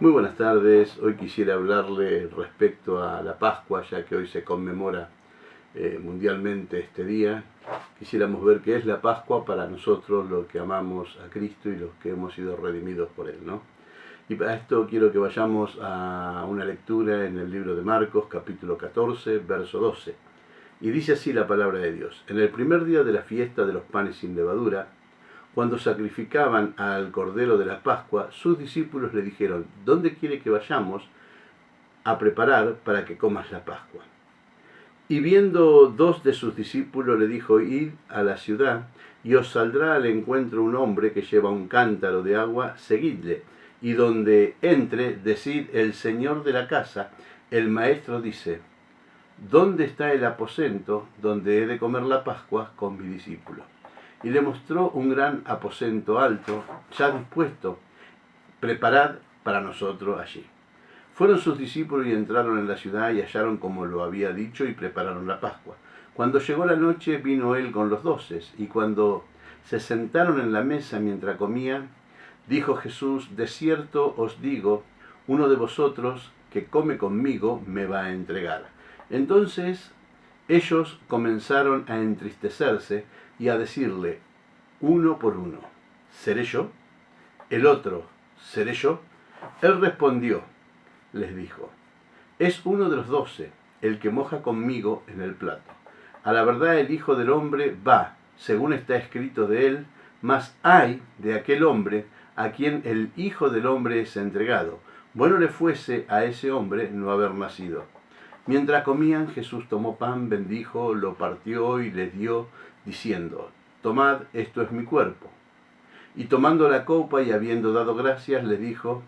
Muy buenas tardes, hoy quisiera hablarle respecto a la Pascua, ya que hoy se conmemora mundialmente este día. Quisiéramos ver qué es la Pascua para nosotros, los que amamos a Cristo y los que hemos sido redimidos por Él, ¿no? Y para esto quiero que vayamos a una lectura en el libro de Marcos, capítulo 14, verso 12. Y dice así la palabra de Dios: En el primer día de la fiesta de los panes sin levadura, cuando sacrificaban al Cordero de la Pascua, sus discípulos le dijeron: ¿Dónde quiere que vayamos a preparar para que comas la Pascua? Y viendo dos de sus discípulos le dijo: Id a la ciudad, y os saldrá al encuentro un hombre que lleva un cántaro de agua, seguidle. Y donde entre, decid: el Señor de la casa, el Maestro dice: ¿Dónde está el aposento donde he de comer la Pascua con mi discípulo? Y le mostró un gran aposento alto, ya dispuesto, preparad para nosotros allí. Fueron sus discípulos y entraron en la ciudad y hallaron como lo había dicho y prepararon la Pascua. Cuando llegó la noche vino él con los 12, y cuando se sentaron en la mesa mientras comían, dijo Jesús: de cierto os digo, uno de vosotros que come conmigo me va a entregar. Entonces ellos comenzaron a entristecerse y a decirle uno por uno: ¿seré yo? El otro: ¿seré yo? Él respondió, les dijo: es uno de los 12, el que moja conmigo en el plato. A la verdad el Hijo del Hombre va, según está escrito de él, mas ay de aquel hombre a quien el Hijo del Hombre es entregado. Bueno le fuese a ese hombre no haber nacido. Mientras comían, Jesús tomó pan, bendijo, lo partió y les dio, diciendo: tomad, esto es mi cuerpo. Y tomando la copa y habiendo dado gracias, les dijo,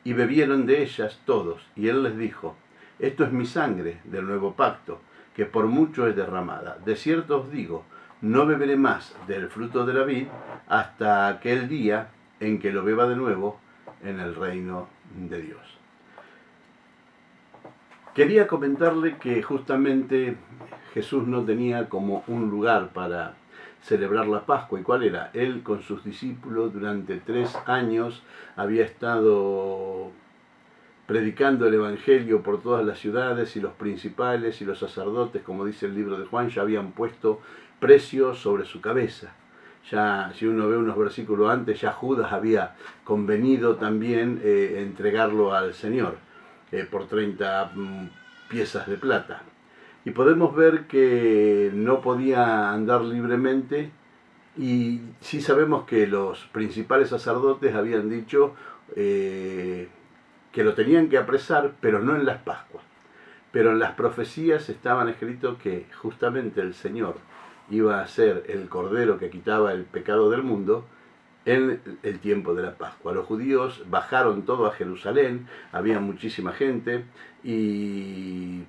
y bebieron de ellas todos. Y él les dijo: esto es mi sangre del nuevo pacto, que por mucho es derramada. De cierto os digo, no beberé más del fruto de la vid hasta aquel día en que lo beba de nuevo en el reino de Dios. Quería comentarle que justamente Jesús no tenía como un lugar para celebrar la Pascua. ¿Y cuál era? Él con sus discípulos durante 3 años había estado predicando el Evangelio por todas las ciudades, y los principales y los sacerdotes, como dice el libro de Juan, ya habían puesto precio sobre su cabeza. Ya, si uno ve unos versículos antes, ya Judas había convenido también entregarlo al Señor por 30 piezas de plata. Y podemos ver que no podía andar libremente, y sí sabemos que los principales sacerdotes habían dicho que lo tenían que apresar, pero no en las Pascuas. Pero en las profecías estaban escritos que justamente el Señor iba a ser el Cordero que quitaba el pecado del mundo en el tiempo de la Pascua. Los judíos bajaron todo a Jerusalén, había muchísima gente, y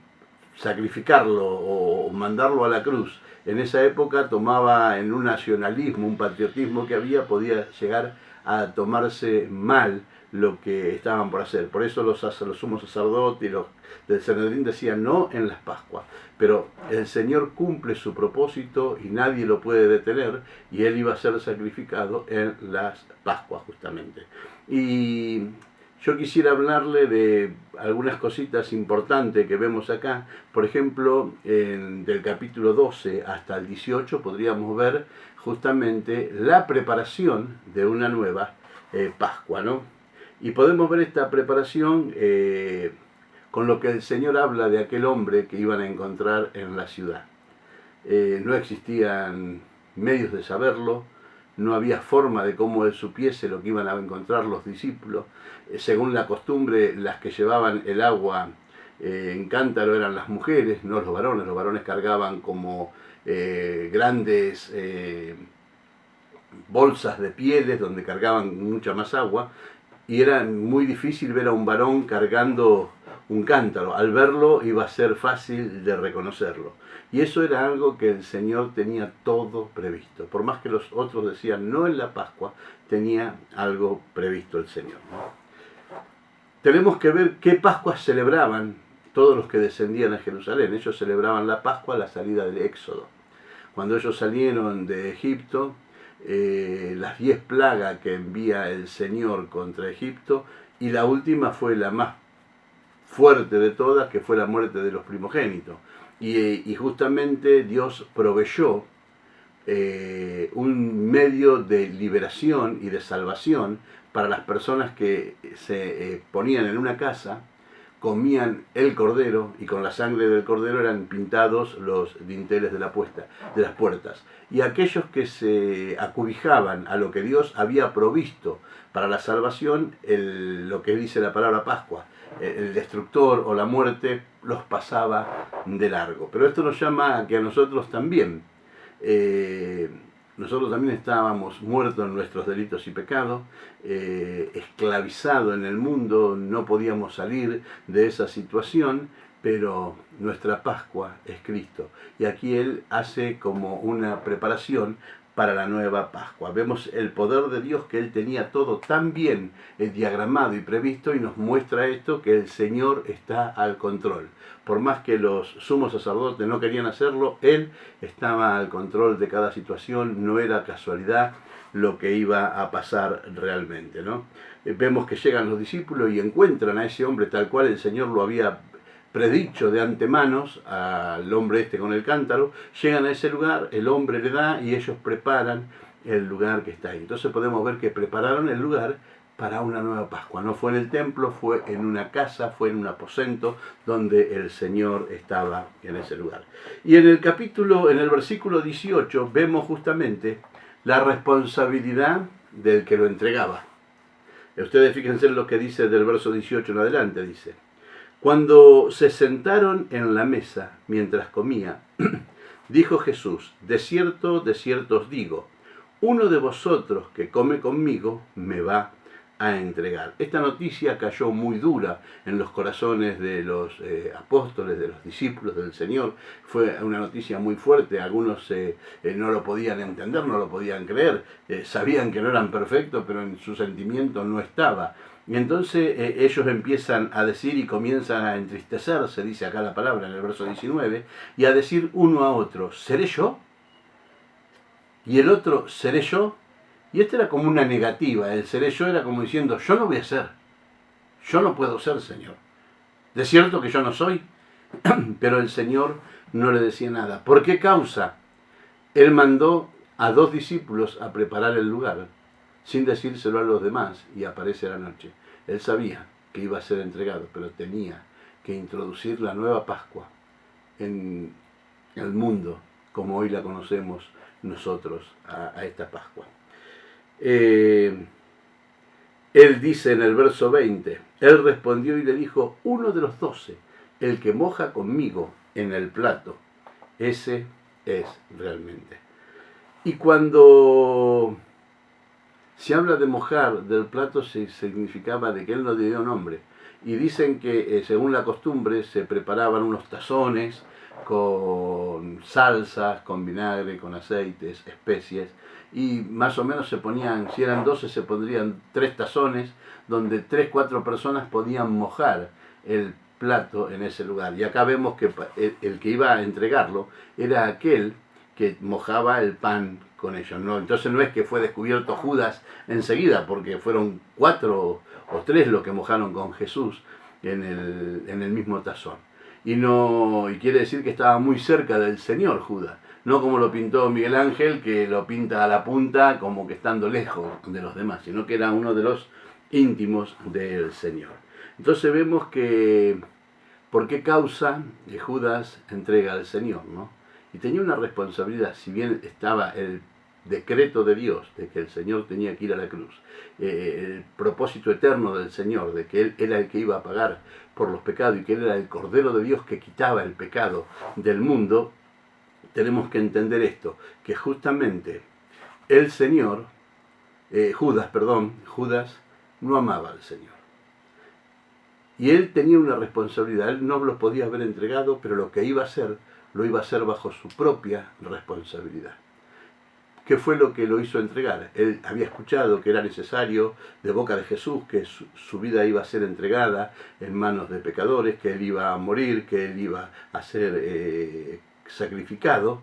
sacrificarlo o mandarlo a la cruz en esa época tomaba, en un nacionalismo, un patriotismo que había, podía llegar a tomarse mal lo que estaban por hacer. Por eso los sumos sacerdotes y los del Sanedrín decían no en las Pascuas. Pero el Señor cumple su propósito y nadie lo puede detener, y Él iba a ser sacrificado en las Pascuas justamente. Y yo quisiera hablarle de algunas cositas importantes que vemos acá. Por ejemplo, del capítulo 12 hasta el 18 podríamos ver justamente la preparación de una nueva Pascua, ¿no? Y podemos ver esta preparación con lo que el Señor habla de aquel hombre que iban a encontrar en la ciudad. No existían medios de saberlo, no había forma de cómo él supiese lo que iban a encontrar los discípulos. Según la costumbre, las que llevaban el agua en cántaro eran las mujeres, no los varones. Los varones cargaban como grandes bolsas de pieles donde cargaban mucha más agua, y era muy difícil ver a un varón cargando un cántaro. Al verlo iba a ser fácil de reconocerlo. Y eso era algo que el Señor tenía todo previsto. Por más que los otros decían no en la Pascua, tenía algo previsto el Señor, ¿no? Tenemos que ver qué Pascuas celebraban todos los que descendían a Jerusalén. Ellos celebraban la Pascua a la salida del Éxodo. Cuando ellos salieron de Egipto, las 10 plagas que envía el Señor contra Egipto, y la última fue la más fuerte de todas, que fue la muerte de los primogénitos. Y justamente Dios proveyó un medio de liberación y de salvación para las personas que se ponían en una casa, comían el cordero, y con la sangre del cordero eran pintados los dinteles de las puertas. Y aquellos que se acobijaban a lo que Dios había provisto para la salvación, lo que dice la palabra Pascua, el destructor o la muerte los pasaba de largo. Pero esto nos llama a que a nosotros también, nosotros también estábamos muertos en nuestros delitos y pecados, esclavizados en el mundo, no podíamos salir de esa situación, pero nuestra Pascua es Cristo. Y aquí Él hace como una preparación para la nueva Pascua. Vemos el poder de Dios, que Él tenía todo tan bien diagramado y previsto, y nos muestra esto, que el Señor está al control. Por más que los sumos sacerdotes no querían hacerlo, Él estaba al control de cada situación, no era casualidad lo que iba a pasar realmente, ¿no? Vemos que llegan los discípulos y encuentran a ese hombre tal cual el Señor lo había predicho de antemano, al hombre este con el cántaro. Llegan a ese lugar, el hombre le da y ellos preparan el lugar que está ahí. Entonces podemos ver que prepararon el lugar para una nueva Pascua. No fue en el templo, fue en una casa, fue en un aposento donde el Señor estaba en ese lugar. Y en el versículo 18 vemos justamente la responsabilidad del que lo entregaba. Ustedes fíjense en lo que dice del verso 18 en adelante, dice: cuando se sentaron en la mesa mientras comía, dijo Jesús: de cierto os digo, uno de vosotros que come conmigo me va a entregar. Esta noticia cayó muy dura en los corazones de los apóstoles, de los discípulos del Señor. Fue una noticia muy fuerte. Algunos no lo podían entender, no lo podían creer. Sabían que no eran perfectos, pero en su sentimiento no estaba. Y entonces ellos empiezan a decir y comienzan a entristecerse, dice acá la palabra en el verso 19, y a decir uno a otro: ¿seré yo? Y el otro: ¿seré yo? Y esta era como una negativa. El seré yo era como diciendo: yo no voy a ser, yo no puedo ser, Señor. De cierto que yo no soy. Pero el Señor no le decía nada. ¿Por qué causa? Él mandó a 2 discípulos a preparar el lugar, sin decírselo a los demás, y aparece la noche. Él sabía que iba a ser entregado, pero tenía que introducir la nueva Pascua en el mundo, como hoy la conocemos nosotros, a esta Pascua. Él dice en el verso 20, él respondió y le dijo: uno de los 12, el que moja conmigo en el plato, ese es realmente. Y cuando se habla de mojar del plato, se significaba de que él no le dio nombre. Y dicen que según la costumbre se preparaban unos tazones con salsas, con vinagre, con aceites, especies, y más o menos se ponían, si eran 12, se pondrían 3 tazones donde 3, 4 personas podían mojar el plato en ese lugar. Y acá vemos que el que iba a entregarlo era aquel que mojaba el pan con ellos, ¿no? Entonces no es que fue descubierto Judas enseguida, porque fueron 4 o 3 los que mojaron con Jesús en el mismo tazón. Y quiere decir que estaba muy cerca del Señor Judas, no como lo pintó Miguel Ángel, que lo pinta a la punta como que estando lejos de los demás, sino que era uno de los íntimos del Señor. Entonces vemos que por qué causa Judas entrega al Señor, ¿no? Y tenía una responsabilidad, si bien estaba el decreto de Dios de que el Señor tenía que ir a la cruz, el propósito eterno del Señor de que Él era el que iba a pagar por los pecados y que Él era el Cordero de Dios que quitaba el pecado del mundo. Tenemos que entender esto, que justamente el Señor, Judas no amaba al Señor. Y él tenía una responsabilidad, él no lo podía haber entregado, pero lo que iba a hacer, lo iba a hacer bajo su propia responsabilidad. ¿Qué fue lo que lo hizo entregar? Él había escuchado que era necesario, de boca de Jesús, que su vida iba a ser entregada en manos de pecadores, que él iba a morir, que él iba a ser sacrificado.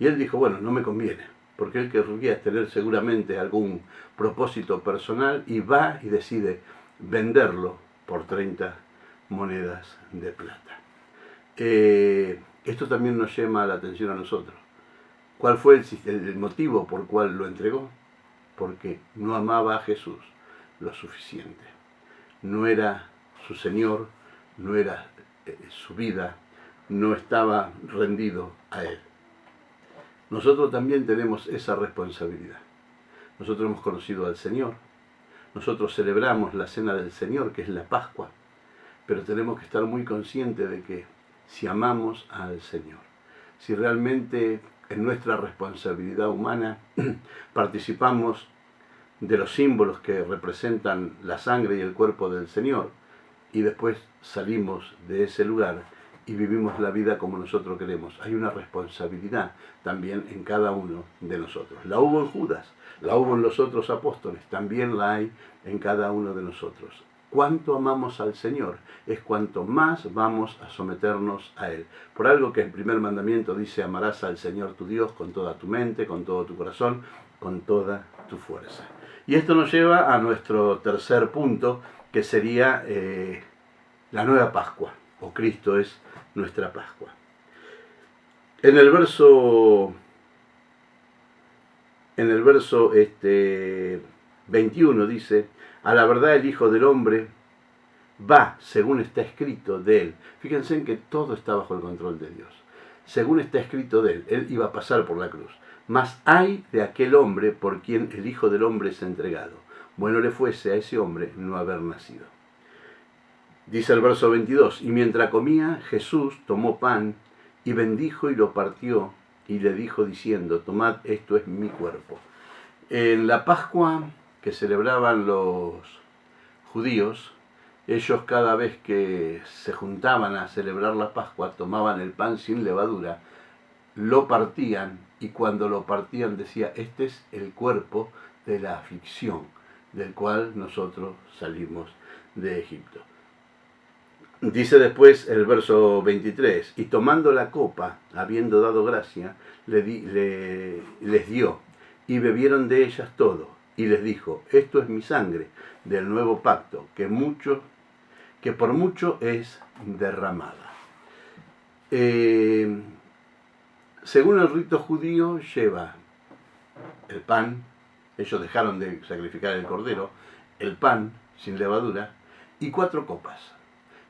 Y él dijo: bueno, no me conviene. porque él querría tener seguramente algún propósito personal y va y decide venderlo por 30 monedas de plata. Esto también nos llama la atención a nosotros. ¿Cuál fue el motivo por cual lo entregó? Porque no amaba a Jesús lo suficiente. No era su Señor, no era su vida, no estaba rendido a Él. Nosotros también tenemos esa responsabilidad. Nosotros hemos conocido al Señor, nosotros celebramos la cena del Señor, que es la Pascua, pero tenemos que estar muy conscientes de que si amamos al Señor, si realmente en nuestra responsabilidad humana participamos de los símbolos que representan la sangre y el cuerpo del Señor, y después salimos de ese lugar y vivimos la vida como nosotros queremos. Hay una responsabilidad también en cada uno de nosotros. La hubo en Judas, la hubo en los otros apóstoles, también la hay en cada uno de nosotros. Cuánto amamos al Señor es cuanto más vamos a someternos a Él. Por algo que el primer mandamiento dice: amarás al Señor tu Dios con toda tu mente, con todo tu corazón, con toda tu fuerza. Y esto nos lleva a nuestro tercer punto, que sería la nueva Pascua, o Cristo es nuestra Pascua. En el verso 21 dice: a la verdad el Hijo del Hombre va, según está escrito de él. Fíjense en que todo está bajo el control de Dios. Según está escrito de él iba a pasar por la cruz. Mas hay de aquel hombre por quien el Hijo del Hombre es entregado. Bueno le fuese a ese hombre no haber nacido. Dice el verso 22, y mientras comía, Jesús tomó pan y bendijo y lo partió y le dijo diciendo: tomad, esto es mi cuerpo. En la Pascua que celebraban los judíos, ellos cada vez que se juntaban a celebrar la Pascua tomaban el pan sin levadura, lo partían y cuando lo partían decía: este es el cuerpo de la aflicción del cual nosotros salimos de Egipto. Dice después el verso 23, y tomando la copa, habiendo dado gracia, les dio, y bebieron de ellas todo, y les dijo: esto es mi sangre del nuevo pacto, que por mucho es derramada. Según el rito judío, lleva el pan, ellos dejaron de sacrificar el cordero, el pan sin levadura, y 4 copas.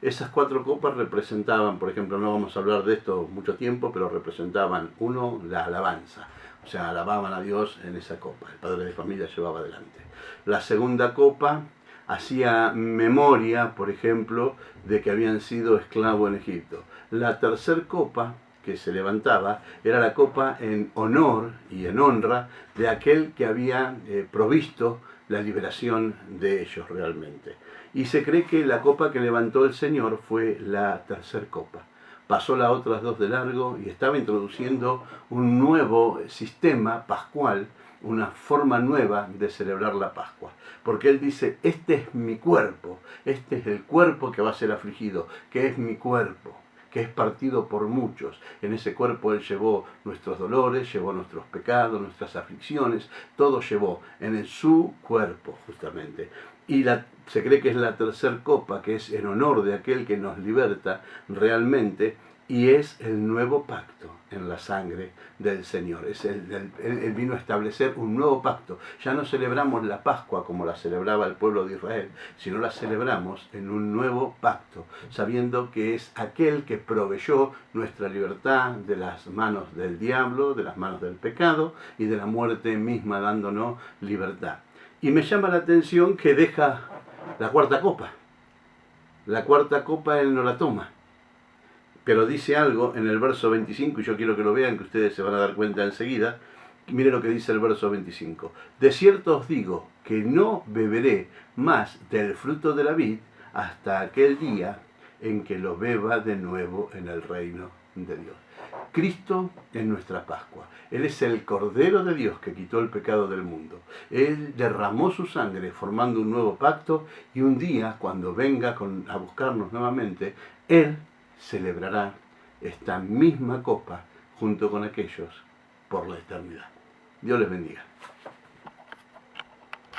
Esas 4 copas representaban, por ejemplo, no vamos a hablar de esto mucho tiempo, pero representaban, uno, la alabanza, o sea, alababan a Dios en esa copa, el padre de familia llevaba adelante. La segunda copa hacía memoria, por ejemplo, de que habían sido esclavos en Egipto. La tercera copa que se levantaba era la copa en honor y en honra de aquel que había provisto la liberación de ellos realmente. Y se cree que la copa que levantó el Señor fue la tercera copa. Pasó las otras 2 de largo y estaba introduciendo un nuevo sistema pascual, una forma nueva de celebrar la Pascua. Porque Él dice: este es mi cuerpo, este es el cuerpo que va a ser afligido, que es mi cuerpo, que es partido por muchos. En ese cuerpo Él llevó nuestros dolores, llevó nuestros pecados, nuestras aflicciones, todo llevó en su cuerpo justamente. Y se cree que es la tercera copa, que es en honor de aquel que nos liberta realmente, y es el nuevo pacto en la sangre del Señor. Él vino a establecer un nuevo pacto. Ya no celebramos la Pascua como la celebraba el pueblo de Israel, sino la celebramos en un nuevo pacto, sabiendo que es aquel que proveyó nuestra libertad de las manos del diablo, de las manos del pecado y de la muerte misma, dándonos libertad. Y me llama la atención que deja la 4ª copa. La 4ª copa Él no la toma. Pero dice algo en el verso 25, y yo quiero que lo vean, que ustedes se van a dar cuenta enseguida. Miren lo que dice el verso 25. De cierto os digo que no beberé más del fruto de la vid hasta aquel día en que lo beba de nuevo en el reino de Dios. Cristo es nuestra Pascua. Él es el Cordero de Dios que quitó el pecado del mundo. Él derramó su sangre formando un nuevo pacto, y un día, cuando venga a buscarnos nuevamente, Él celebrará esta misma copa junto con aquellos por la eternidad. Dios les bendiga.